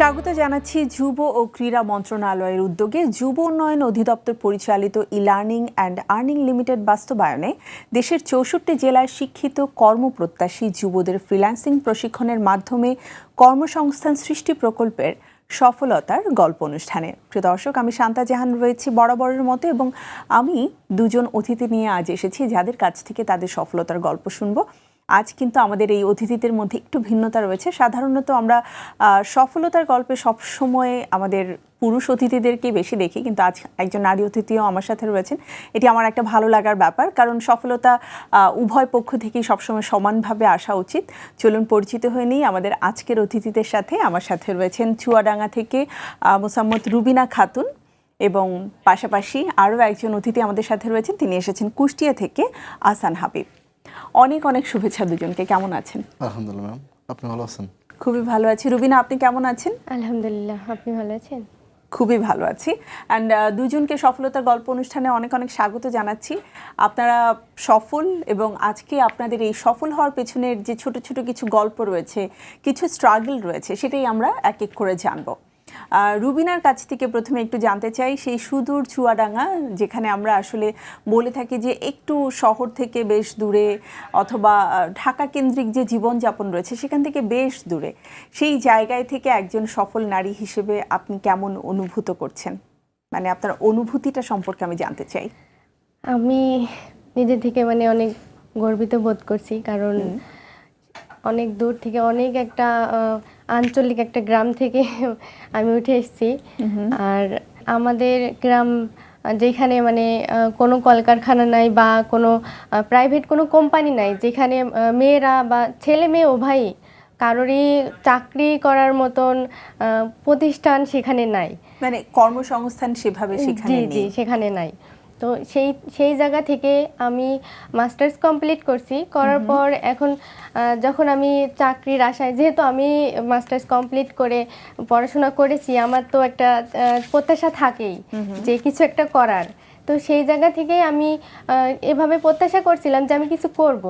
স্বাগত জানাচ্ছি যুব ও ক্রীড়া মন্ত্রণালয়ের উদ্যোগে যুব উন্নয়ন অধিদপ্তর পরিচালিত ই-লার্নিং অ্যান্ড আর্নিং লিমিটেড বাস্তবায়নে দেশের ৬৪ জেলায় শিক্ষিত কর্মপ্রত্যাশী যুবদের ফ্রিল্যান্সিং প্রশিক্ষণের মাধ্যমে কর্মসংস্থান সৃষ্টি প্রকল্পের সফলতার গল্প অনুষ্ঠানে। প্রিয় দর্শক, আমি শান্তা জাহান রয়েছি বরাবরের মতো এবং আমি দুজন অতিথি নিয়ে আজ এসেছি যাদের কাছ থেকে তাদের সফলতার গল্প শুনবো। আজ কিন্তু আমাদের এই অতিথিদের মধ্যে একটু ভিন্নতা রয়েছে। সাধারণত আমরা সফলতার গল্পে সবসময় আমাদের পুরুষ অতিথিদেরকে বেশি দেখি, কিন্তু আজ একজন নারী অতিথিও আমার সাথে রয়েছেন। এটি আমার একটা ভালো লাগার ব্যাপার, কারণ সফলতা উভয় পক্ষ থেকেই সবসময় সমানভাবে আসা উচিত। চলুন পরিচিত হয়ে নিই আমাদের আজকের অতিথিদের সাথে। আমার সাথে রয়েছেন চুয়াডাঙ্গা থেকে মোসাম্মত রুবিনা খাতুন, এবং পাশাপাশি আরও একজন অতিথি আমাদের সাথে রয়েছেন, তিনি এসেছেন কুষ্টিয়া থেকে আহসান হাবিব। অনেক অনেক শুভেচ্ছা দুজনকে। কেমন আছেন? আলহামদুলিল্লাহ ম্যাম, আপনি ভালো আছেন? খুবই ভালো আছি। রুবিনা, আপনি কেমন আছেন? আলহামদুলিল্লাহ, আপনি ভালো আছেন? খুবই ভালো আছি। অ্যান্ড দুজনকে সফলতার গল্প অনুষ্ঠানে অনেক অনেক স্বাগত জানাচ্ছি। আপনারা সফল, এবং আজকে আপনাদের এই সফল হওয়ার পেছনের যে ছোট ছোট কিছু গল্প রয়েছে, কিছু স্ট্রাগল রয়েছে, সেটাই আমরা এক এক করে জানবো। রুবিনার কাছ থেকে প্রথমে একটু জানতে চাই, সেই সুদূর চুয়াডাঙ্গা, যেখানে আমরা আসলে বলে থাকি যে একটু শহর থেকে বেশ দূরে, অথবা ঢাকা কেন্দ্রিক যে জীবনযাপন রয়েছে সেখান থেকে বেশ দূরে, সেই জায়গায় থেকে একজন সফল নারী হিসেবে আপনি কেমন অনুভূত করছেন? মানে আপনার অনুভূতিটা সম্পর্কে আমি জানতে চাই। আমি নিজে থেকে অনেক গর্বিত বোধ করছি, কারণ অনেক দূর থেকে, অনেক একটা আঞ্চলিক একটা গ্রাম থেকে আমি উঠে এসেছি। আর আমাদের গ্রাম যেখানে কোনো কলকারখানা নাই বা কোনো প্রাইভেট কোনো কোম্পানি নাই, যেখানে মেয়েরা বা ছেলে মেয়ে উভয়ই কারোরই চাকরি করার মতন প্রতিষ্ঠান সেখানে নাই, মানে কর্মসংস্থান সেভাবে সেখানে নেই। জি, সেখানে নাই। তো সেই জায়গা থেকে আমি মাস্টার্স কমপ্লিট করছি। করার পর এখন যখন আমি চাকরির আশায়, যেহেতু আমি মাস্টার্স কমপ্লিট করে পড়াশোনা করেছি, আমার তো একটা প্রত্যাশা থাকেই যে কিছু একটা করার। তো সেই জায়গা থেকেই আমি এভাবে প্রত্যাশা করছিলাম যে আমি কিছু করব।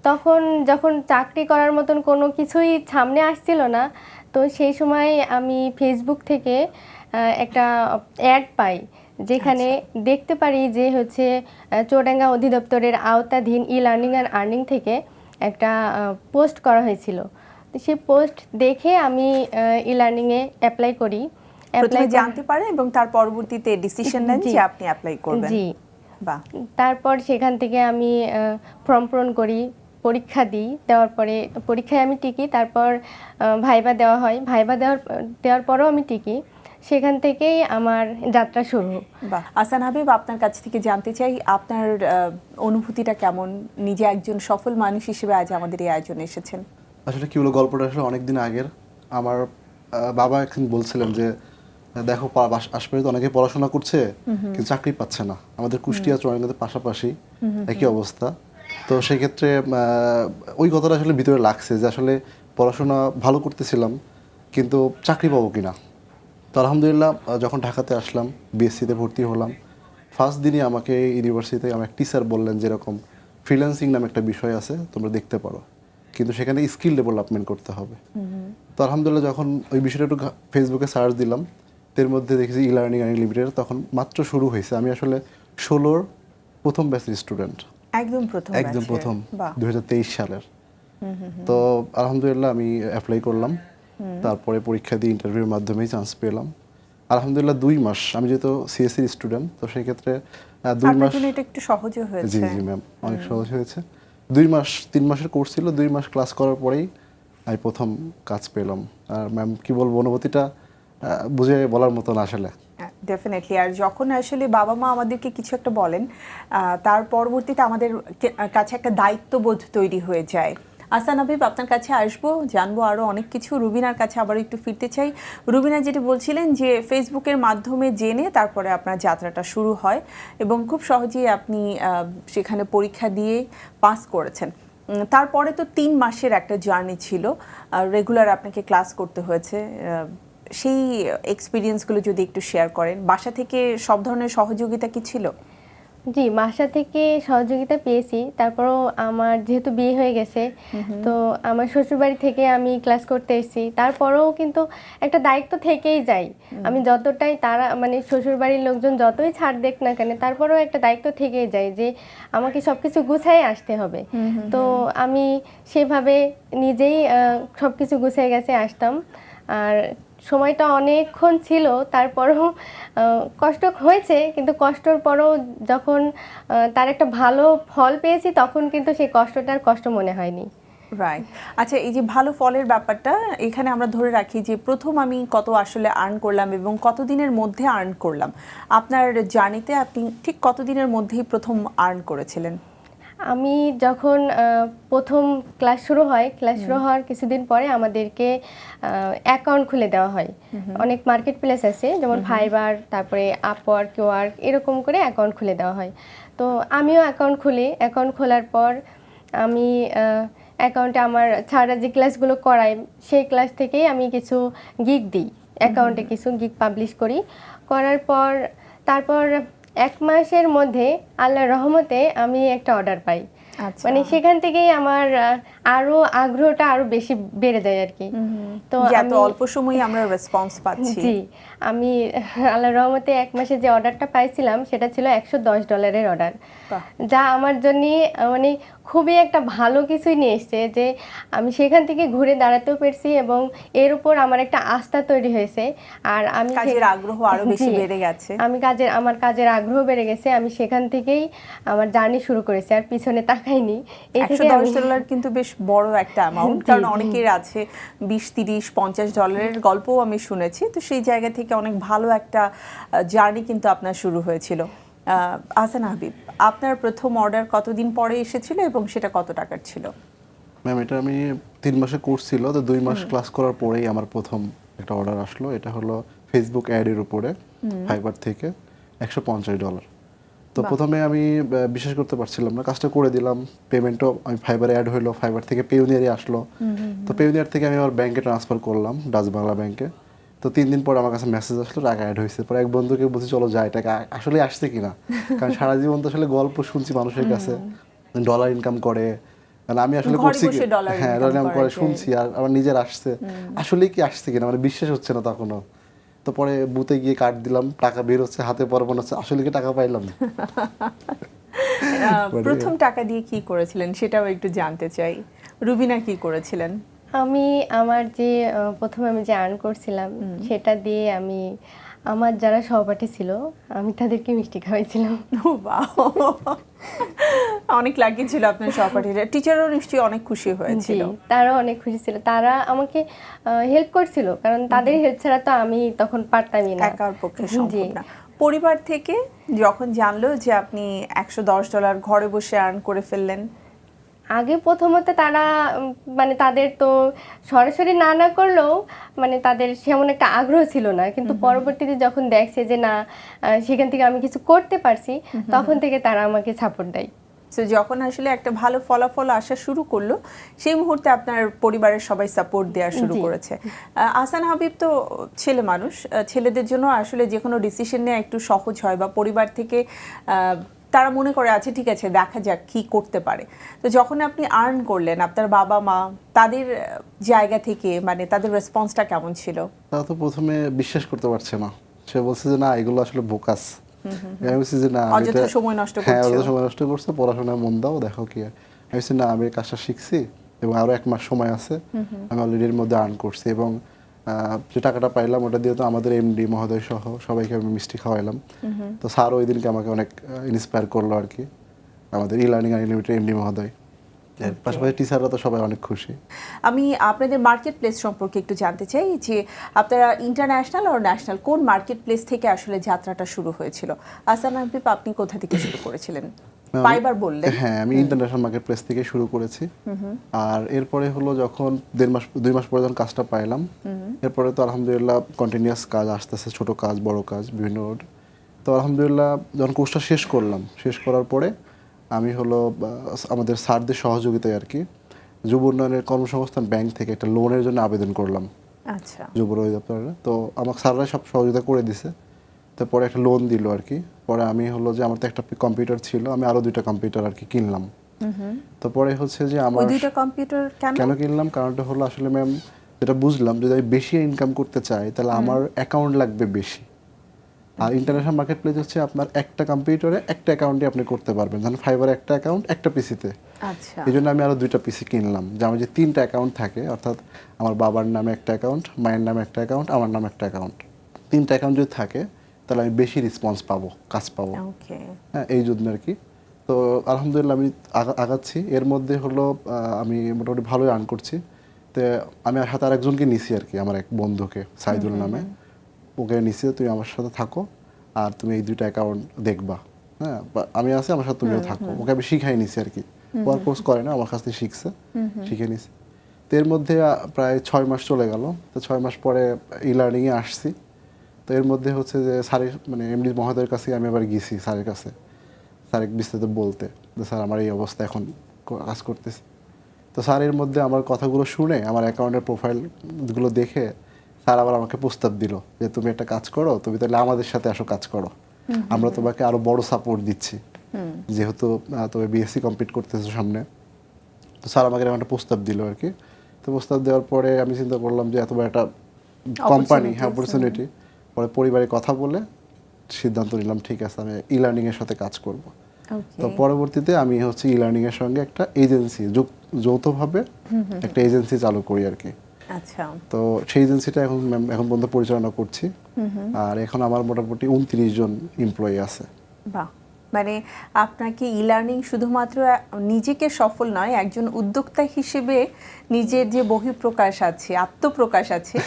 তখন যখন চাকরি করার মতন কোনো কিছুই সামনে আসছিল না, তো সেই সময় আমি ফেসবুক থেকে একটা অ্যাড পাই, যেখানে দেখতে পারি যে চুয়াডাঙ্গা অধিদপ্তরের আওতাধীন ই-লার্নিং অ্যান্ড আর্নিং থেকে একটা পোস্ট করা হয়েছিল। তো সেই পোস্ট দেখে আমি ই-লার্নিংয়ে অ্যাপ্লাই করি। প্রথমে জানতে পারেন এবং তার পরবর্তীতে ডিসিশন নেন যে আপনি অ্যাপ্লাই করবেন। জি, বাহ। তারপর সেখান থেকে আমি ফর্ম পূরণ করি, পরীক্ষা দিই। দেওয়ার পরে পরীক্ষায় আমি টিকি, তারপর ভাইবা দেওয়া হয়। ভাইবা দেওয়ার পরেও আমি টিকি। সেখান থেকেই আমার যাত্রা শুরু। বাহ। আহসান হাবিব, আপনার কাছ থেকে জানতে চাই আপনার অনুভূতিটা কেমন? নিজে একজন সফল মানুষ হিসেবে আজ আমাদের এই আয়োজনে এসেছেন। আসলে কি বলবো, গল্পটা আসলে অনেকদিন আগের। আমার বাবা একদিন বলছিলেন যে দেখো, আশপাশে তো অনেকে পড়াশোনা করছে কিন্তু চাকরি পাচ্ছে না। আমাদের কুষ্টিয়া চুয়াডাঙ্গাতে পাশাপাশি একই অবস্থা। তো সেই ক্ষেত্রে ওই কথাটা আসলে ভিতরে লাগছে যে আসলে পড়াশোনা ভালো করতেছিলাম কিন্তু চাকরি পাবো কিনা। তো আলহামদুলিল্লাহ যখন ঢাকাতে আসলাম, বিএসসিতে ভর্তি হলাম, ফার্স্ট দিনই আমাকে ইউনিভার্সিটিতে আমার টিচার বললেন যে এরকম ফ্রিল্যান্সিং নামে একটা বিষয় আছে, তোমরা দেখতে পারো, কিন্তু সেখানে স্কিল ডেভেলপমেন্ট করতে হবে। তো আলহামদুলিল্লাহ যখন ওই বিষয়টা একটু ফেসবুকে সার্চ দিলাম, এর মধ্যে দেখেছি ই-লার্নিং আর্নিং লিমিটেড তখন মাত্র শুরু হয়েছে। আমি আসলে 16 প্রথম ব্যাচের স্টুডেন্ট, একদম প্রথম 2023 সালের। তো আলহামদুলিল্লাহ আমি অ্যাপ্লাই করলাম, তারপরে পরীক্ষা দিয়ে ইন্টারভিউর মাধ্যমেই চান্স পেলাম। আলহামদুলিল্লাহ 2 মাস, আমি যেহেতু সিএসসি স্টুডেন্ট, তো সেই ক্ষেত্রে 2 মাস এটা একটু সহজ হয়েছে। জি ম্যাম, অনেক সহজ হয়েছে। 3 মাসের কোর্স ছিল। 2 মাস ক্লাস করার পরেই আমি প্রথম কাজ পেলাম। আর ম্যাম কি বলবো, অনুভূতিটা বুঝে বলার মতো না আসলে। ডেফিনেটলি। আর যখন আসলে বাবা মা আমাদেরকে কিছু একটা বলেন, তার পরবর্তীতে আমাদের কাছে একটা দায়িত্ববোধ তৈরি হয়ে যায়। আহসান হাবিব, আপনার কাছে আসবো, জানবো আরও অনেক কিছু। রুবিনার কাছে আবার একটু ফিরতে চাই। রুবিনা যেটা বলছিলেন যে ফেসবুকের মাধ্যমে জেনে তারপরে আপনার যাত্রাটা শুরু হয় এবং খুব সহজেই আপনি সেখানে পরীক্ষা দিয়ে পাস করেছেন। তারপরে তো 3 মাসের একটা জার্নি ছিল, রেগুলার আপনাকে ক্লাস করতে হয়েছে। সেই এক্সপিরিয়েন্সগুলো যদি একটু শেয়ার করেন। বাসা থেকে সব ধরনের সহযোগিতা কি ছিল? জি, বাসা থেকে সহযোগিতা পেয়েছি। তারপরেও আমার যেহেতু বিয়ে হয়ে গেছে, তো আমার শ্বশুরবাড়ি থেকে আমি ক্লাস করতে এসেছি। তারপরেও কিন্তু একটা দায়িত্ব থেকেই যায়। আমি যতটাই তারা মানে শ্বশুরবাড়ির লোকজন যতই ছাড় দেখ না কেন, তারপরেও একটা দায়িত্ব থেকেই যায় যে আমাকে সবকিছু গুছাই আসতে হবে। তো আমি সেভাবে নিজেই সবকিছু গুছিয়ে গেছে আসতাম। আর সময়টা অনেকক্ষণ ছিল, তারপরেও কষ্ট হয়েছে, কিন্তু কষ্টর পরেও যখন তার একটা ভালো ফল পেয়েছি তখন কিন্তু সেই কষ্টটার কষ্ট মনে হয়নি। রাইট। আচ্ছা, এই যে ভালো ফলের ব্যাপারটা, এখানে আমরা ধরে রাখি যে প্রথম আমি কত আসলে আর্ন করলাম এবং কতদিনের মধ্যে আর্ন করলাম। আপনার জার্নিতে আপনি ঠিক কতদিনের মধ্যেই প্রথম আর্ন করেছিলেন? আমি যখন প্রথম ক্লাস শুরু হয়, ক্লাস শুরু হওয়ার কিছুদিন পরে আমাদেরকে অ্যাকাউন্ট খুলে দেওয়া হয়। অনেক মার্কেট প্লেস আছে, যেমন ফাইবার, তারপরে আপওয়ার্ক, কিওয়ার্ক, এরকম করে অ্যাকাউন্ট খুলে দেওয়া হয়। তো আমিও অ্যাকাউন্ট খুলি। অ্যাকাউন্ট খোলার পর আমি অ্যাকাউন্টে আমার ছাড়া যে ক্লাসগুলো করাই সেই ক্লাস থেকেই আমি কিছু গিগ দিই, অ্যাকাউন্টে কিছু গিগ পাবলিশ করি। করার পর তারপর 1 মাসের মধ্যে আল্লাহর রহমতে আমি একটা অর্ডার পাই। আচ্ছা। মানে সেখান থেকেই আমার আরো আগ্রহটা আরো বেশি বেড়ে যায় আর কি। তো যে এত আমি অল্প সময়ে আমরা রেসপন্স পাচ্ছি। জি, আমি আল্লাহর রহমতে 1 মাসে যে অর্ডারটা পাইছিলাম সেটা ছিল $110 অর্ডার, বাহ। যা আমার জন্য মানে খুবই একটা ভালো কিছুই নিয়ে এসছে যে আমি সেখান থেকে ঘুরে দাঁড়াতেও পেরেছি এবং এর উপর আমার একটা আস্থা তৈরি হয়েছে। আর আমি কাজের আগ্রহ আরো বেশি জি, বেড়ে গেছে। আমার কাজের আগ্রহ বেড়ে গেছে। আমি সেখান থেকেই আমার জার্নি শুরু করেছি, আর পিছনে তাকাইনি। এই থেকে $110 কিন্তু বেশ বড় একটা অ্যামাউন্ট, জি, কারণ জি। অনেকের আছে 20, 30, $50 গল্পও আমি শুনেছি। তো সেই জায়গা থেকে অনেক ভালো একটা জার্নি কিন্তু আপনার শুরু হয়েছিল। আহসান হাবিব, আপনার প্রথম অর্ডার কতদিন পরে এসেছিল এবং সেটা কত টাকার ছিল? ম্যাম, এটা আমি 3 মাসে কোর্স ছিল, তো 2 মাস ক্লাস করার পরেই আমার প্রথম একটা অর্ডার আসলো। এটা হলো ফেসবুক অ্যাডের উপরে ফাইবার থেকে $150। তো বাহ। প্রথমে আমি বিশ্বাস করতে পারছিলাম না, কাজটা করে দিলাম। পেমেন্টও আমি ফাইবারে অ্যাড হলো, ফাইবার থেকে পেউনিয়ারে আসলো। তো পেউনিয়ার থেকে আমি আমার ব্যাংকে ট্রান্সফার করলাম, ডাচ বাংলা ব্যাংকে। তো 3 দিন পর আমার কাছে মেসেজ আসলো টাকা অ্যাড হয়েছে। পরে এক বন্ধুকে বলছি চলো যাই, টাকা আসলে আসছে কিনা। কারণ সারা জীবন তো আসলে গল্প শুনছি মানুষের কাছে, ডলার ইনকাম করে। মানে আমি আসলে ঘরে করছি বসে ডলার হ্যাঁ, ইনকাম ডলার করা করে যায়। শুনছি, আর আমার নিজের আসছে। আসলে কি আসছে কিনা মানে বিশ্বাস হচ্ছে না তখনও। তো পরে বুথে গিয়ে কার্ড দিলাম, টাকা বের হচ্ছে হাতে, পর মনে হচ্ছে আসলে কি টাকা পাইলাম। প্রথম টাকা দিয়ে কি করেছিলেন সেটাও একটু জানতে চাই। রুবিনা কি করেছিলেন? আমি আমার যে প্রথমে আমি যে আর্ন করছিলাম সেটা দিয়ে আমি আমার যারা সহপাঠী ছিল আমি তাদেরকে মিষ্টি খাওয়াইছিলাম। ও বাহ, অনেক লাকি ছিল আপনার সহপাঠীরা। টিচারও নিশ্চয়ই অনেক খুশি জি, হয়েছিল। তারাও অনেক খুশি ছিল। তারা আমাকে হেল্প করছিল, কারণ তাদের হেল্প ছাড়া তো আমি তখন পারতামই না। একার পক্ষে জি। সম্ভব না। পরিবার থেকে যখন জানলো যে আপনি $110 ঘরে বসে আর্ন করে ফেললেন, আগে প্রথমত তারা মানে তাদের তো সরাসরি না না করলেও মানে তাদের সেমন একটা আগ্রহ ছিল না, কিন্তু পরবর্তীতে যখন দেখছে যে না সেখান থেকে আমি কিছু করতে পারছি, তখন থেকে তারা আমাকে সাপোর্ট দেয়। তো যখন আসলে একটা ভালো ফলাফল আসা শুরু করলো, সেই মুহূর্তে আপনার পরিবারের সবাই সাপোর্ট দেওয়া শুরু জি। করেছে। আহসান হাবিব তো ছেলে মানুষ, ছেলেদের জন্য আসলে যে কোনো ডিসিশন নেওয়া একটু সহজ হয়, বা পরিবার থেকে তারা মনে করে আছে ঠিক আছে দেখা যাক কি করতে পারে। তো যখন আপনি আর্ন করলেন, আপনার বাবা মা তাদের জায়গা থেকে মানে তাদের রেসপন্সটা কেমন ছিল? তারা তো প্রথমে বিশ্বাস করতে পারছে না। সে বলছে যে না এগুলো আসলে বোকাস। আমি বলছি যে না, আমি অযথা এটা সময় নষ্ট হ্যাঁ, করছো। অযথা সময় নষ্ট করছে, পড়াশোনায় মন দাও, দেখো কি হয়। আমি বলছি না, আমি এই কাজটা শিখছি এবং আরো 1 মাস সময় আছে। আমি অলরেডি এর মধ্যে আর্ন করছি এবং যে টাকাটা পাইলাম ওটা দিয়ে তো আমাদের এমডি মহোদয় সহ সবাইকে আমি মিষ্টি খাওয়াইলাম। তো স্যার ওই দিনকে আমাকে অনেক ইন্সপায়ার করলো আর কি, আমাদের লার্নিং আনলিমিটেড এমডি মহোদয়। এর পাশাপাশি টিচাররা তো সবাই অনেক খুশি। আমি আপনাদের মার্কেট প্লেস সম্পর্কে একটু জানতে চাই যে আপনারা ইন্টারন্যাশনাল আর ন্যাশনাল কোন মার্কেট প্লেস থেকে আসলে যাত্রাটা শুরু হয়েছিল? আহসান হাবিব, আপনি কোথা থেকে শুরু করেছিলেন? ফাইবার বললেন। হ্যাঁ, আমি ইন্টারন্যাশনাল মার্কেট প্লেস থেকে শুরু করেছি। আর এরপরে হলো যখন 2 মাস পরে যখন কাজটা পাইলাম, এরপরে তো আলহামদুলিল্লাহ কন্টিনিউয়াস কাজ আসতেছে, ছোট কাজ বড় কাজ বিভিন্ন। তো আলহামদুলিল্লাহ যখন কোর্সটা শেষ করলাম, শেষ করার পরে আমি হলো আমাদের স্যারদের সহযোগিতায় আর কি যুব উন্নয়নের কর্মসংস্থান ব্যাংক থেকে একটা লোনের জন্য আবেদন করলাম আচ্ছা। যুব অধিদপ্তরে। তো আমাকে স্যাররাই সব সহযোগিতা করে দিছে। তো পরে একটা লোন দিল আর কি। পরে আমি হলো যে আমার তো একটা কম্পিউটার ছিল, আমি আরো 2টা কম্পিউটার আর কি কিনলাম। তো পরে হচ্ছে যে ওই আমার 2টা কম্পিউটার কেন? কেন কিনলাম কারণটা হলো আসলে ম্যাম যেটা বুঝলাম, যদি আমি বেশি ইনকাম করতে চাই তাহলে আমার অ্যাকাউন্ট লাগবে বেশি। আর ইন্টারন্যাশনাল মার্কেট প্লেস হচ্ছে আপনার একটা কম্পিউটারে একটা অ্যাকাউন্টে আপনি করতে পারবেন, ধরেন ফাইবারে একটা অ্যাকাউন্ট একটা পিসিতে। আচ্ছা, এই জন্য আমি আরো 2টা পিসি কিনলাম, যে আমার যে 3টা অ্যাকাউন্ট থাকে, অর্থাৎ আমার বাবার নামে একটা অ্যাকাউন্ট, মায়ের নামে একটা অ্যাকাউন্ট, আমার নামে একটা অ্যাকাউন্ট। 3টা অ্যাকাউন্ট যদি থাকে তাহলে আমি বেশি রেসপন্স পাবো, কাজ পাবো। ওকে। হ্যাঁ, এই জন্য আর কি। তো আলহামদুলিল্লাহ আমি আগাচ্ছি। এর মধ্যে হলো আমি মোটামুটি ভালোই আর্ন করছি। তো আমি সাথে আরেকজনকে নিছি আর কি, আমার এক বন্ধুকে, সাইদুল নামে। ওকে নিছি, তুমি আমার সাথে থাকো আর তুমি এই 2টা অ্যাকাউন্ট দেখবা। হ্যাঁ, আমি আছি, আমার সাথে তুমিও থাকো। ওকে আমি শিখাই নিছি আর কি, ওয়ার কোর্স করে না, আমার কাছ থেকে শিখছে, শিখে নিছি। তো এর মধ্যে প্রায় 6 মাস চলে গেল। তো 6 মাস পরে ই লার্নিংয়ে আসছি। তো এর মধ্যে হচ্ছে যে স্যারের মানে এমডি মহোদয়ের কাছে আমি আবার গেছি, স্যারের কাছে, স্যার এক বিস্তারিত বলতে যে স্যার আমার এই অবস্থা, এখন কাজ করতেছি। তো স্যার এর মধ্যে আমার কথাগুলো শুনে, আমার অ্যাকাউন্টের প্রোফাইলগুলো দেখে স্যার আবার আমাকে প্রস্তাব দিল যে তুমি একটা কাজ করো, তুমি তাহলে আমাদের সাথে আসো, কাজ করো, আমরা তোমাকে আরো বড় সাপোর্ট দিচ্ছি, যেহেতু তুমি বিএসসি কমপ্লিট করতেছো সামনে। তো স্যার আমাকে এরকম একটা প্রস্তাব দিল আর কি। তো প্রস্তাব দেওয়ার পরে আমি চিন্তা করলাম যে এত বড় একটা কোম্পানি, হ্যাঁ অপরচুনিটি, পরে পরিবারে কথা বলে সিদ্ধান্ত নিলাম ঠিক আছে আমি ই লার্নিং এর সাথে কাজ করব। তো পরবর্তীতে আমি হচ্ছে ই লার্নিং এর সঙ্গে একটা এজেন্সি, যৌথভাবে একটা এজেন্সি চালু করি আর কি। আচ্ছা, তো সেই এজেন্সিটা এখন পর্যন্ত পরিচালনা করছি। আর এখন আমার মোটামুটি 29 জন এমপ্লয়ি আছে। বাহ, মানে আপনাকে ই লার্নিং শুধুমাত্র নিজেকে সফল নয়, একজন উদ্যোক্তা হিসেবে নিজের যে বহিঃপ্রকাশ আছে, আত্মপ্রকাশ আছে,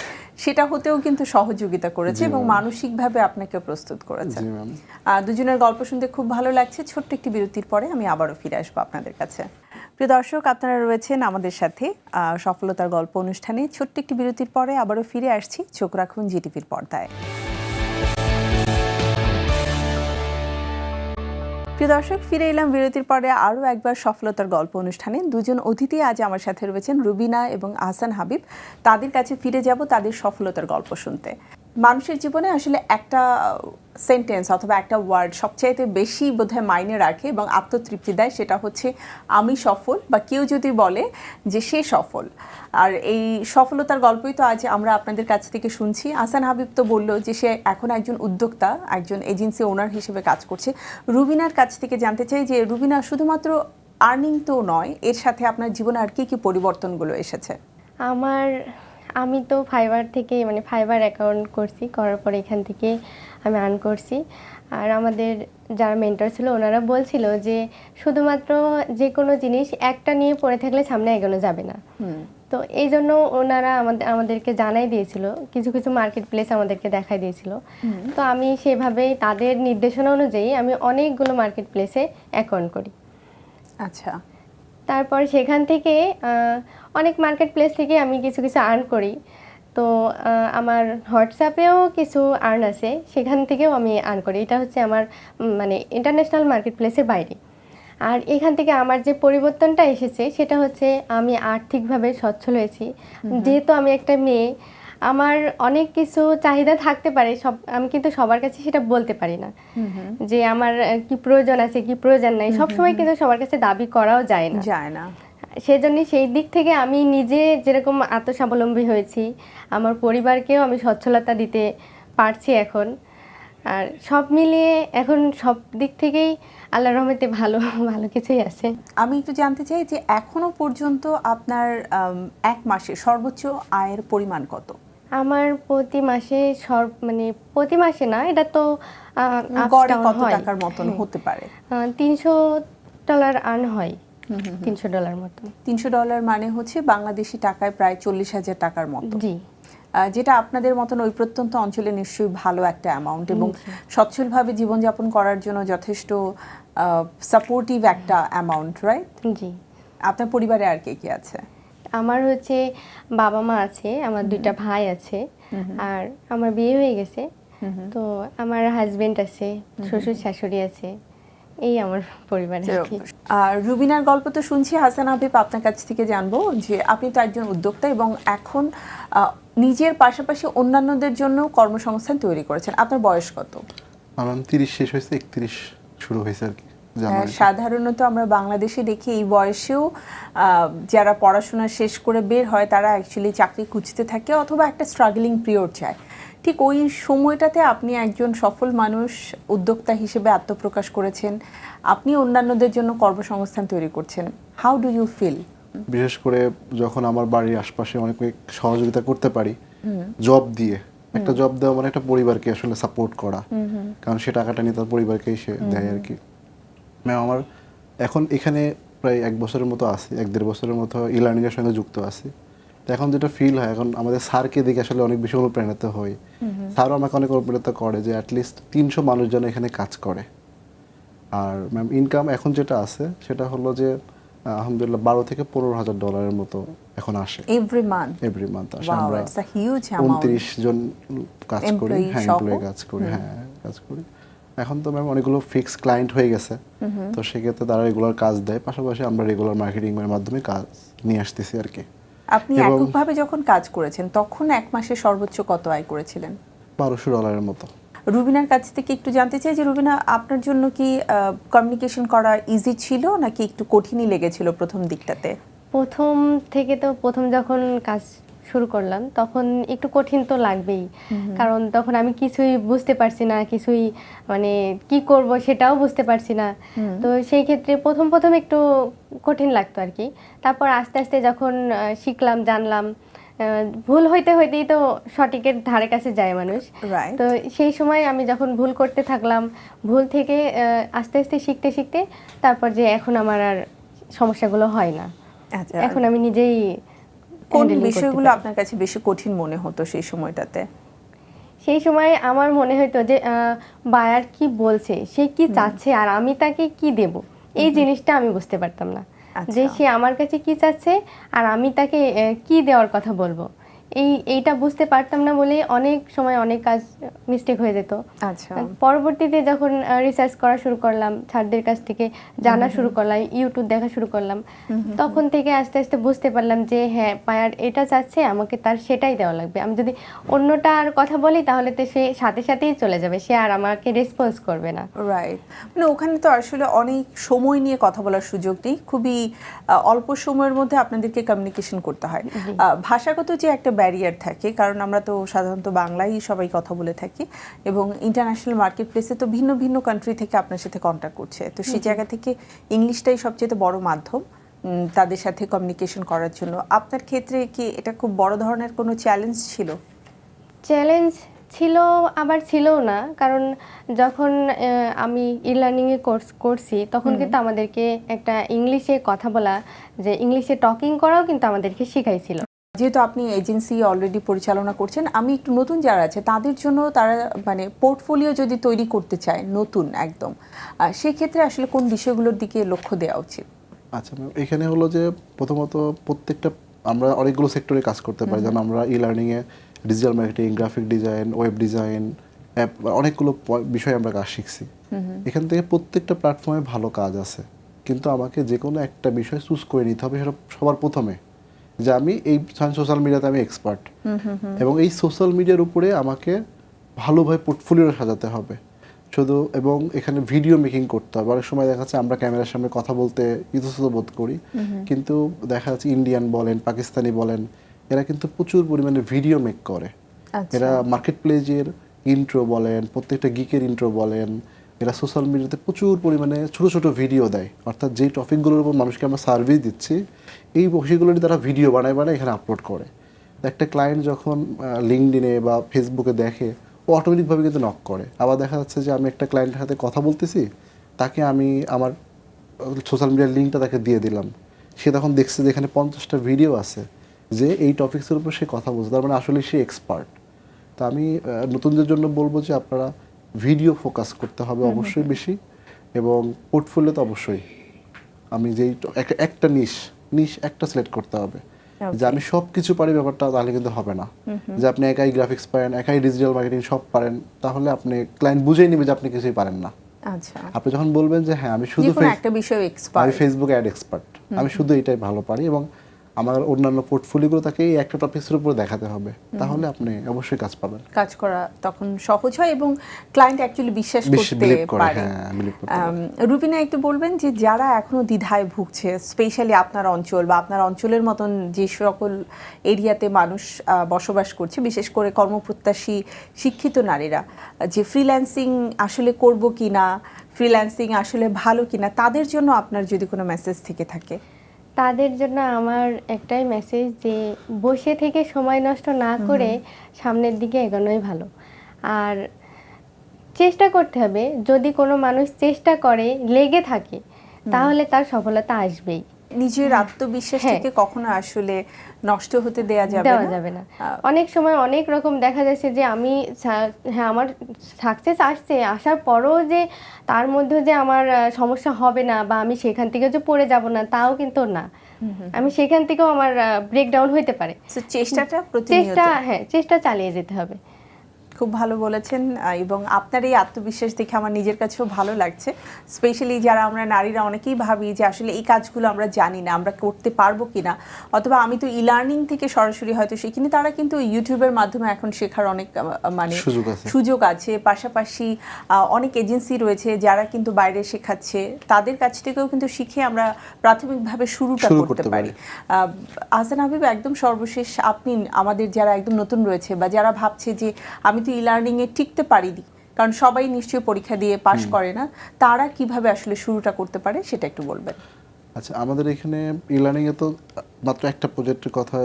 সেটা হতেও কিন্তু সহযোগিতা করেছে এবং মানসিকভাবে আপনাকে প্রস্তুত করেছে। জি ম্যাম। দুজনের গল্প শুনতে খুব ভালো লাগছে। ছোট্ট একটি বিরতির পরে আমি আবারও ফিরে আসবো আপনাদের কাছে। প্রিয় দর্শক, আপনারা রয়েছেন আমাদের সাথে সফলতার গল্প অনুষ্ঠানে। ছোট্ট একটি বিরতির পরে আবারও ফিরে আসছি। চোখ রাখুন জিটিভির পর্দায়। প্রিয় দর্শক, ফিরে এলাম বিরতির পরে আরও একবার সফলতার গল্প অনুষ্ঠানে। দুজন অতিথি আজ আমার সাথে রয়েছেন, রুবিনা এবং আহসান হাবিব। তাদের কাছে ফিরে যাব তাদের সফলতার গল্প শুনতে। মানুষের জীবনে আসলে একটা সেন্টেন্স অথবা একটা ওয়ার্ড সবচাইতে বেশি বোধহয় মাইনে রাখে এবং আত্মতৃপ্তি দেয়, সেটা হচ্ছে আমি সফল, বা কেউ যদি বলে যে সে সফল। আর এই সফলতার গল্পই তো আজ আমরা আপনাদের কাছ থেকে শুনছি। আহসান হাবিব তো বললো যে সে এখন একজন উদ্যোক্তা, একজন এজেন্সি ওনার হিসেবে কাজ করছে। রুবিনার কাছ থেকে জানতে চাই যে রুবিনা, শুধুমাত্র আর্নিং তো নয়, এর সাথে আপনার জীবনে আর কি কি পরিবর্তনগুলো এসেছে? আমি তো ফাইবার থেকে মানে ফাইবার অ্যাকাউন্ট করছি, করার পরে এখান থেকে আমি আর্ন করছি। আর আমাদের যারা মেন্টর ছিল ওনারা বলছিল যে শুধুমাত্র যে কোনো জিনিস একটা নিয়ে পড়ে থাকলে সামনে এগোনো যাবে না। তো এই জন্য ওনারা আমাদেরকে জানাই দিয়েছিল, কিছু কিছু মার্কেট প্লেস আমাদেরকে দেখাই দিয়েছিল। তো আমি সেভাবেই তাদের নির্দেশনা অনুযায়ী আমি অনেকগুলো মার্কেট প্লেসে অ্যাকাউন্ট করি। আচ্ছা, তারপর সেখান থেকে অনেক মার্কেট প্লেস থেকে আমি কিছু কিছু আর্ন করি। তো আমার হোয়াটসঅ্যাপেও কিছু আর্ন আছে, সেখান থেকেও আমি আর্ন করি। এটা হচ্ছে আমার মানে ইন্টারন্যাশনাল মার্কেট প্লেসের বাইরে। আর এখান থেকে আমার যে পরিবর্তনটা এসেছে সেটা হচ্ছে আমি আর্থিকভাবে সচ্ছল হয়েছি। যেহেতু আমি একটা মেয়ে, আমার অনেক কিছু চাহিদা থাকতে পারে, আমি কিন্তু সবার কাছে সেটা বলতে পারি না যে আমার কি প্রয়োজন আছে কি প্রয়োজন নাই। সবসময় কিন্তু সবার কাছে দাবি করাও যায় না। সেজন্য সেই দিক থেকে আমি নিজে যেরকম আত্মস্বাবলম্বী হয়েছি, আমার পরিবারকেও আমি সচ্ছলতা দিতে পারছি এখন। আর সব মিলিয়ে এখন সব দিক থেকেই আল্লাহর রহমতে ভালো ভালো কিছুই আছে। আমি একটু জানতে চাই যে এখনো পর্যন্ত আপনার এক মাসে সর্বোচ্চ আয়ের পরিমাণ কত? আমার প্রতি মাসে মানে প্রতি মাসে না, এটা তো গড়ে কত টাকার মতন হতে পারে? $300 আর্ন হয়। $300 মতো। $300 মানে হচ্ছে বাংলাদেশি টাকায় প্রায় 40,000 টাকার মতো। জি, যেটা আপনাদের মতন ওই প্রত্যন্ত অঞ্চলে নিশ্চয়ই ভালো একটা অ্যামাউন্ট এবং সচ্ছলভাবে জীবনযাপন করার জন্য যথেষ্ট সাপোর্টিভ একটা অ্যামাউন্ট, রাইট? জি। আপনার পরিবারে আর কে কে আছে? আমার হচ্ছে বাবা মা আছে, আমার 2টা ভাই আছে, আর আমার বিয়ে হয়ে গেছে। তো আমার হাজবেন্ড আছে, শ্বশুর শাশুড়ি আছে, এই আমার পরিবার আর কি। আর রুবিনার গল্প তো শুনছি, হাসান হাবিব আপনার কাছ থেকে জানবো যে আপনি তো একজন উদ্যোক্তা এবং এখন নিজের পাশাপাশি অন্যান্যদের জন্য কর্মসংস্থান তৈরি করেছেন। আপনার বয়স কত? আমার 30 শেষ হয়েছে, 31 শুরু হয়েছে আর কি জানুয়ারিতে। সাধারণত আমরা বাংলাদেশে দেখি এই বয়সেও যারা পড়াশোনা শেষ করে বের হয় তারা অ্যাকচুয়ালি চাকরি খুঁজতে থাকে অথবা একটা স্ট্রাগলিং পিরিয়ড চায়। ঠিক ওই সময়টাতে আপনি একজন সফল মানুষ, উদ্যোক্তা হিসেবে আত্মপ্রকাশ করেছেন, আপনি অন্যান্যদের জন্য কর্মসংস্থান তৈরি করছেন। How do you feel? বিশেষ করে যখন আমার বাড়ির আশপাশে অনেক সহযোগিতা করতে পারি জব দিয়ে, একটা জব দেওয়া মানে একটা পরিবারকে আসলে সাপোর্ট করা, কারণ সে টাকাটা নিয়ে তার পরিবারকেই সে দেয় আর কি। ম্যাম আমার এখন এখানে প্রায় 1 বছরের মতো আছি, 1-1.5 বছরের মতো ই-লার্নিং এর সঙ্গে যুক্ত আছি। তো এখন যেটা ফিল হয়, এখন আমাদের স্যারকে দেখে আসলে অনেক বেশি অনুপ্রাণিত হই। স্যারও আমাকে অনেক অনুপ্রাণিত করে যে অ্যাটলিস্ট 300 মানুষ যেন এখানে কাজ করে। আর ম্যাম ইনকাম এখন যেটা আছে সেটা হলো যে আলহামদুলিল্লাহ $12,000-15,000 মতো এখন আসে এভরি মান্থ। এভরি মান্থ আসে। ওয়াও, আমরা ইটস আ হিউজ অ্যামাউন্ট। 29 জন কাজ করি, Employee হ্যাঁ সহ? এমপ্লয়ি কাজ করি, হ্যাঁ কাজ করি। এখন তো ম্যাম অনেকগুলো ফিক্স ক্লায়েন্ট হয়ে গেছে, তো সেক্ষেত্রে তারা রেগুলার কাজ দেয়, পাশাপাশি আমরা রেগুলার মার্কেটিং এর মাধ্যমে কাজ নিয়ে আসতেছি আর কি। আপনি এবং এককভাবে যখন কাজ করেছেন তখন এক মাসে সর্বোচ্চ কত আয় করেছিলেন? $1200 মতো। রুবিনার কাছ থেকে একটু জানতে চাই যে রুবিনা, আপনার জন্য কি কমিউনিকেশন করা ইজি ছিল নাকি একটু কঠিনই লেগেছিল প্রথম দিকটাতে? প্রথম যখন কাজ শুরু করলাম তখন একটু কঠিন তো লাগবেই, কারণ তখন আমি কিছুই বুঝতে পারছি না, কিছুই মানে কি করব সেটাও বুঝতে পারছি না। তো সেই ক্ষেত্রে প্রথম একটু কঠিন লাগতো আর কি। তারপর আস্তে আস্তে যখন শিখলাম, জানলাম, ভুল হইতেই তো সঠিকের ধারে কাছে যায় মানুষ। Right. তো সেই সময় আমি যখন ভুল করতে থাকলাম, ভুল থেকে আস্তে আস্তে শিখতে তারপর যে এখন আমার আর সমস্যাগুলো হয় না। আচ্ছা, এখন আমি নিজেই কোন handling করতে বিষয়গুলো পারি। আপনার কাছে বেশি কঠিন মনে হতো সেই সময়টাতে? সেই সময় আমার মনে হতো যে বায়ার কি বলছে, সে কি চাচ্ছে আর আমি তাকে কি দেব, এই জিনিসটা আমি বুঝতে পারতাম না। আচ্ছা। যে সে আমার কাছে কি চাচ্ছে আর আমি তাকে কি দেওয়ার কথা বলবো, এইটা বুঝতে পারতাম না বলে অনেক সময় অনেক কাজ মিস্টেক হয়ে যেত। আচ্ছা। পরবর্তীতে যখন রিসার্চ করা শুরু করলাম, স্যারদের কাছ থেকে জানা শুরু করলাম, ইউটিউব দেখা শুরু করলাম, তখন থেকে আস্তে আস্তে বুঝতে পারলাম যে হ্যাঁ, বায়ার এটা চাচ্ছে, আমাকে তার সেটাই দেওয়া লাগবে। আমি যদি অন্যটার কথা বলি তাহলে তো সে সাথে সাথেই চলে যাবে, সে আর আমাকে রেসপন্স করবে না। রাইট, মানে ওখানে তো আসলে অনেক সময় নিয়ে কথা বলার সুযোগ নেই, খুবই অল্প সময়ের মধ্যে আপনাদেরকে কমিউনিকেশন করতে হয়। ভাষাগত যে একটা ব্যারিয়ার থাকে, কারণ আমরা তো সাধারণত বাংলায় সবাই কথা বলে থাকি এবং ইন্টারন্যাশনাল মার্কেট প্লেসে তো ভিন্ন ভিন্ন কান্ট্রি থেকে আপনার সাথে কন্ট্যাক্ট করছে, তো সেই জায়গা থেকে ইংলিশটাই সবচেয়ে বড় মাধ্যম তাদের সাথে কমিউনিকেশন করার জন্য। আপনার ক্ষেত্রে কি এটা খুব বড় ধরনের কোনো চ্যালেঞ্জ ছিল? চ্যালেঞ্জ ছিল, আবার ছিলও না, কারণ যখন আমি ই-লার্নিংয়ে কোর্স করছি তখন কিন্তু আমাদেরকে একটা ইংলিশে কথা বলা, যে ইংলিশে টকিং করাও কিন্তু আমাদেরকে শিখাইছিল। যেহেতু আপনি এজেন্সি অলরেডি পরিচালনা করছেন, আমি একটু নতুন যারা আছে তাদের জন্য, তারা মানে পোর্টফোলিও যদি তৈরি করতে চায় নতুন একদম, সেক্ষেত্রে আসলে কোন বিষয়গুলোর দিকে লক্ষ্য দেওয়া উচিত? আচ্ছা ম্যাম, এখানে হলো যে প্রথমত প্রত্যেকটা আমরা অনেকগুলো সেক্টরে কাজ করতে পারি, যেমন আমরা ই-লার্নিংয়ে digital marketing, graphic design, web design, app, অনেকগুলো বিষয় আমরা কাজ শিখছি। এখান থেকে প্রত্যেকটা প্ল্যাটফর্মে ভালো কাজ আছে, কিন্তু আমাকে যে কোনো একটা বিষয় চুজ করে নিতে হবে সেটা সবার প্রথমে, যে আমি এই সোশ্যাল মিডিয়াতে আমি এক্সপার্ট, এবং এই সোশ্যাল মিডিয়ার উপরে আমাকে ভালোভাবে পোর্টফোলিও সাজাতে হবে শুধু, এবং এখানে ভিডিও মেকিং করতে হবে। অনেক সময় দেখা যাচ্ছে আমরা ক্যামেরার সামনে কথা বলতে ইতস্তত বোধ করি, কিন্তু দেখা যাচ্ছে ইন্ডিয়ান বলেন, পাকিস্তানি বলেন, এরা কিন্তু প্রচুর পরিমাণে ভিডিও মেক করে। এরা মার্কেট প্লেসের ইন্ট্রো বলেন, প্রত্যেকটা গিকের ইন্ট্রো বলেন, এরা সোশ্যাল মিডিয়াতে প্রচুর পরিমাণে ছোট ছোট ভিডিও দেয়, অর্থাৎ যেই টপিকগুলোর উপর মানুষকে আমরা সার্ভিস দিচ্ছি এই বিষয়গুলোরই তারা ভিডিও বানায় এখানে আপলোড করে। একটা ক্লায়েন্ট যখন লিঙ্কডইনে বা ফেসবুকে দেখে, ও অটোমেটিকভাবে কিন্তু নক করে। আবার দেখা যাচ্ছে যে আমি একটা ক্লায়েন্টের সাথে কথা বলতেছি, তাকে আমি আমার সোশ্যাল মিডিয়ার লিঙ্কটা তাকে দিয়ে দিলাম, সে তখন দেখছে যে এখানে 50টা ভিডিও আছে যে এই টপিক্সের উপর সে কথা বলছে, তার মানে আসলে সে এক্সপার্ট। তো আমি নতুনদের জন্য বলবো যে আপনারা ভিডিও ফোকাস করতে হবে অবশ্যই বেশি, এবং পোর্টফোলিও তো অবশ্যই আমি যেই একটা নিশ একটা সিলেক্ট করতে হবে, যে আমি সব কিছু পারি ব্যাপারটা তাহলে কিন্তু হবে না। যে আপনি একাই গ্রাফিক্স পারেন, একাই ডিজিটাল মার্কেটিং সব পারেন, তাহলে আপনি ক্লায়েন্ট বুঝেই নেবে যে আপনি কিছুই পারেন না। আচ্ছা, আপনি যখন বলবেন যে হ্যাঁ আমি শুধু যে কোনো একটা বিষয়ে এক্সপার্ট, আমি ফেসবুক অ্যাড এক্সপার্ট, আমি শুধু এটাই ভালো পারি এবং আমার অন্যান্য পোর্টফোলিওগুলো তাকে এই একটা টপিকের উপর দেখাতে হবে, তাহলে আপনি অবশ্যই কাজ পাবেন। কাজ করা তখন সহজ হয় এবং ক্লায়েন্ট অ্যাকচুয়ালি বিশ্বাস করতে বিলিভ করে, পারে। হ্যাঁ বিলিভ করতে পারে। রুবিনা, একটু বলবেন যে যারা এখনো দ্বিধায় ভুগছে, স্পেশালি আপনার অঞ্চল বা আপনার অঞ্চলের মতন যে সকল এরিয়াতে মানুষ বসবাস করছে, বিশেষ করে কর্মপ্রত্যাশী শিক্ষিত নারীরা, যে ফ্রিল্যান্সিং আসলে করব কিনা, ফ্রিল্যান্সিং আসলে ভালো কিনা, তাদের জন্য আপনার যদি কোনো মেসেজ থেকে থাকে। তাদের জন্য আমার একটাই মেসেজ যে বসে থেকে সময় নষ্ট না করে সামনের দিকে এগোনোই ভালো। আর চেষ্টা করতে হবে, যদি কোনো মানুষ চেষ্টা করে, লেগে থাকে, তাহলে তার সফলতা আসবেই। নিজের আত্মবিশ্বাসটাকে কখনো আসলে নষ্ট হতে দেয়া যাবে না। অনেক সময় অনেক রকম দেখা যাচ্ছে যে আমি হ্যাঁ আমার সাকসেস আসছে, আসার পরও যে তার মধ্যে যে আমার সমস্যা হবে না বা আমি সেখান থেকে যে পড়ে যাব না, তাও কিন্তু না। আমি সেখান থেকেও আমার ব্রেকডাউন হইতে পারে। চেষ্টা চালিয়ে যেতে হবে। খুব ভালো বলেছেন, এবং আপনার এই আত্মবিশ্বাস দেখে আমার নিজের কাছেও ভালো লাগছে। স্পেশালি যারা আমরা নারীরা অনেকেই ভাবি যে আসলে এই কাজগুলো আমরা জানি না, আমরা করতে পারবো কিনা, অথবা আমি তো লার্নিং থেকে সরাসরি হয়তো শিখিনি, তারা কিন্তু ইউটিউবের মাধ্যমে এখন শেখার অনেক মানে সুযোগ আছে। পাশাপাশি অনেক এজেন্সি রয়েছে যারা কিন্তু বাইরে শেখাচ্ছে, তাদের কাছ থেকেও কিন্তু শিখে আমরা প্রাথমিকভাবে শুরুটা করতে পারি। আহসান হাবিব, একদম সর্বশেষ আপনি আমাদের যারা একদম নতুন রয়েছে বা যারা ভাবছে যে আমি তো লার্নিং এ টিকতে পারিনি, কারণ সবাই নিশ্চয়ই পরীক্ষা দিয়ে পাশ করে না, তারা কিভাবে আসলে শুরুটা করতে পারে সেটা একটু বলবেন। আচ্ছা, আমাদের এখানে লার্নিং এ তো মাত্র একটা প্রজেক্টের কথা,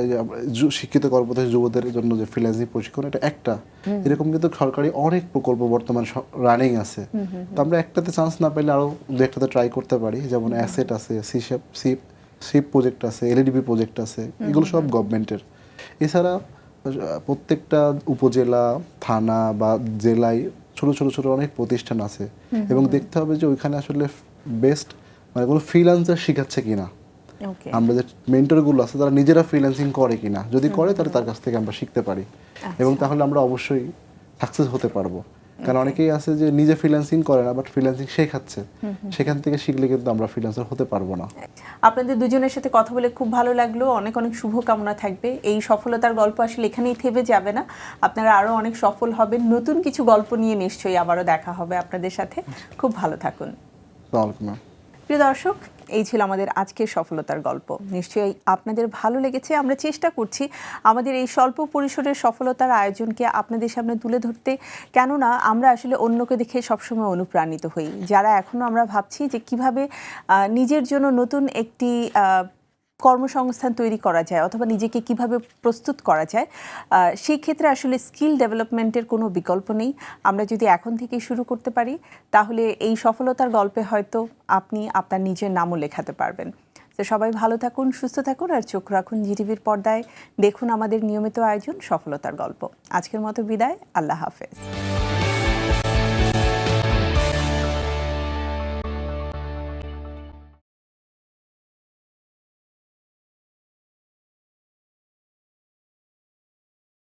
যে শিক্ষিত কর্মপ্রত্যাশী যুবদের জন্য যে ফ্রিল্যান্সিং প্রশিক্ষণ, এটা একটা। এরকম কিন্তু সরকারি অনেক প্রকল্প বর্তমান রানিং আছে। তো আমরা একটাতে চান্স না পেলে আরো দু একটাতে ট্রাই করতে পারি, যেমন অ্যাসেট আছে, সিপ প্রজেক্ট আছে, এলইডিবি প্রজেক্ট আছে, এগুলো সব গভর্নমেন্টের। এছাড়া প্রত্যেকটা উপজেলা, থানা বা জেলায় ছোট ছোট ছোট অনেক প্রতিষ্ঠান আছে, এবং দেখতে হবে যে ওইখানে আসলে বেস্ট মানে কোনো ফ্রিল্যান্সার শিখাচ্ছে কিনা। আমরা যে মেন্টরগুলো আছে তারা নিজেরা ফ্রিল্যান্সিং করে কিনা, যদি করে তাহলে তার কাছ থেকে আমরা শিখতে পারি, এবং তাহলে আমরা অবশ্যই সাকসেস হতে পারবো। কারণ অনেকেই আছে যে নিজে ফ্রিল্যান্সিং করে না, বাট ফ্রিল্যান্সিং শেখাচ্ছে, সেখান থেকে শিখলে কিন্তু আমরা ফ্রিল্যান্সার হতে পারবো না। আপনাদের দুজনের সাথে কথা বলে খুব ভালো লাগলো, অনেক অনেক শুভকামনা থাকবে। এই সফলতার গল্প আসলে এখানেই থেমে যাবে না, আপনারা আরো অনেক সফল হবেন, নতুন কিছু গল্প নিয়ে নিশ্চয়ই আবারও দেখা হবে আপনাদের সাথে। খুব ভালো থাকুন। প্রিয় দর্শক, এই ছিল আমাদের আজকের সফলতার গল্প। নিশ্চয়ই আপনাদের ভালো লেগেছে। আমরা চেষ্টা করছি আমাদের এই স্বল্প পরিসরের সফলতার আয়োজনকে আপনাদের সামনে তুলে ধরতে, কেননা আমরা আসলে অন্যকে দেখে সবসময় অনুপ্রাণিত হই। যারা এখনও আমরা ভাবছি যে কিভাবে নিজের জন্য নতুন একটি কর্মসংস্থান তৈরি করা যায় অথবা নিজেকে কিভাবে প্রস্তুত করা যায়, সেই ক্ষেত্রে আসলে স্কিল ডেভেলপমেন্টের কোনো বিকল্প নেই। আমরা যদি এখন থেকে শুরু করতে পারি, তাহলে এই সফলতার গল্পে হয়তো আপনি আপনার নিজের নামও লেখাতে পারবেন। তো সবাই ভালো থাকুন, সুস্থ থাকুন, আর চোখ রাখুন জিটিভির পর্দায়। দেখুন আমাদের নিয়মিত আয়োজন সফলতার গল্প। আজকের মতো বিদায়, আল্লাহ হাফেজ।